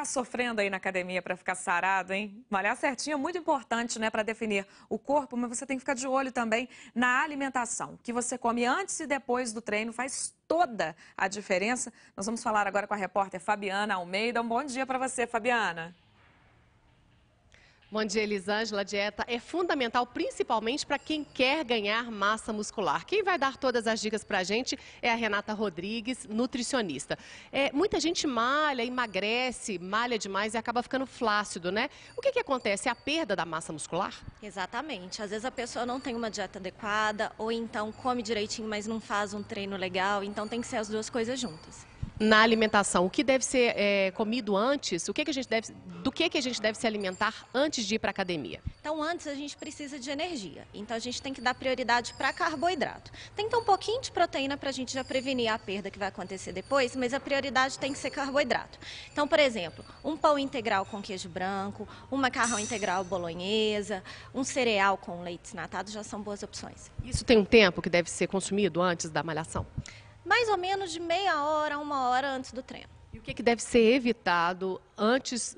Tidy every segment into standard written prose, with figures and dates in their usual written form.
Tá sofrendo aí na academia para ficar sarado, hein? Malhar certinho é muito importante, né, para definir o corpo, mas você tem que ficar de olho também na alimentação. O que você come antes e depois do treino faz toda a diferença. Nós vamos falar agora com a repórter Fabiana Almeida. Um bom dia para você, Fabiana. Bom dia, Elisângela. A dieta é fundamental, principalmente para quem quer ganhar massa muscular. Quem vai dar todas as dicas para a gente é a Renata Rodrigues, nutricionista. Muita gente malha, emagrece, malha demais e acaba ficando flácido, né? O que acontece? É a perda da massa muscular? Exatamente. Às vezes a pessoa não tem uma dieta adequada ou então come direitinho, mas não faz um treino legal. Então tem que ser as duas coisas juntas. Na alimentação, o que deve ser comido antes? Do que a gente deve se alimentar antes de ir para a academia? Então antes a gente precisa de energia. Então a gente tem que dar prioridade para carboidrato. Tem que ter um pouquinho de proteína para a gente já prevenir a perda que vai acontecer depois, mas a prioridade tem que ser carboidrato. Então, por exemplo, um pão integral com queijo branco, um macarrão integral bolonhesa, um cereal com leite desnatado já são boas opções. Isso tem um tempo que deve ser consumido antes da malhação? Mais ou menos de meia hora a uma hora antes do treino. E o que deve ser evitado antes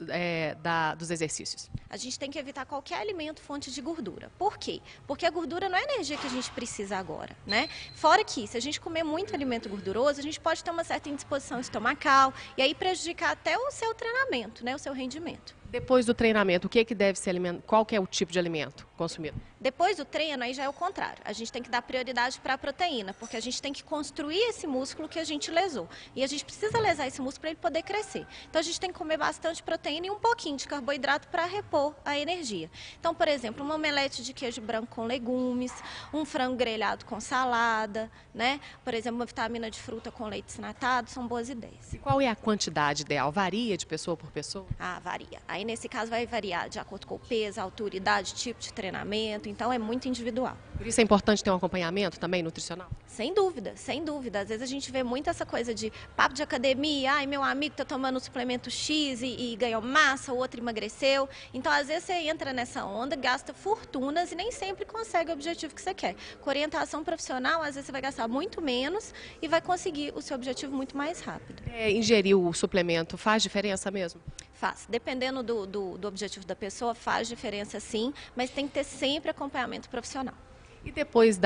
dos exercícios? A gente tem que evitar qualquer alimento fonte de gordura. Por quê? Porque a gordura não é a energia que a gente precisa agora, né? Fora que, se a gente comer muito alimento gorduroso, a gente pode ter uma certa indisposição estomacal e aí prejudicar até o seu treinamento, né? O seu rendimento. Depois do treinamento, o que deve ser alimentado? Qual que é o tipo de alimento consumido? Depois do treino, aí já é o contrário. A gente tem que dar prioridade para a proteína, porque a gente tem que construir esse músculo que a gente lesou. E a gente precisa lesar esse músculo para ele poder crescer. Então a gente tem que comer bastante proteína e um pouquinho de carboidrato para repor a energia. Então, por exemplo, uma omelete de queijo branco com legumes, um frango grelhado com salada, né? Por exemplo, uma vitamina de fruta com leite desnatado, são boas ideias. E qual é a quantidade ideal? Varia de pessoa por pessoa? Ah, varia. Aí nesse caso vai variar de acordo com o peso, a altura, idade, tipo de treinamento, então é muito individual. Por isso é importante ter um acompanhamento também nutricional? Sem dúvida, sem dúvida. Às vezes a gente vê muito essa coisa de papo de academia, ai, meu amigo tá tomando suplemento X e ganhou massa, o outro emagreceu. Então, às vezes você entra nessa onda, gasta fortunas e nem sempre consegue o objetivo que você quer. Com orientação profissional, às vezes você vai gastar muito menos e vai conseguir o seu objetivo muito mais rápido. Ingerir o suplemento faz diferença mesmo? Faz. Dependendo do objetivo da pessoa, faz diferença sim, mas tem que ter sempre acompanhamento profissional. E depois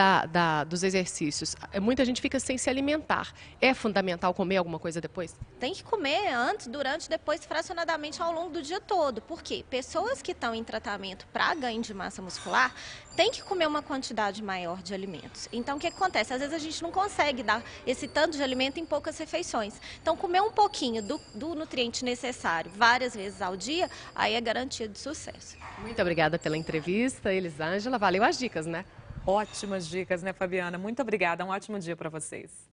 dos exercícios, muita gente fica sem se alimentar. É fundamental comer alguma coisa depois? Tem que comer antes, durante, depois, fracionadamente ao longo do dia todo. Por quê? Pessoas que estão em tratamento para ganho de massa muscular têm que comer uma quantidade maior de alimentos. Então, o que acontece? Às vezes a gente não consegue dar esse tanto de alimento em poucas refeições. Então, comer um pouquinho do nutriente necessário várias vezes ao dia, aí é garantia de sucesso. Muito obrigada pela entrevista, Elisângela. Valeu as dicas, né? Ótimas dicas, né, Fabiana? Muito obrigada. Um ótimo dia para vocês.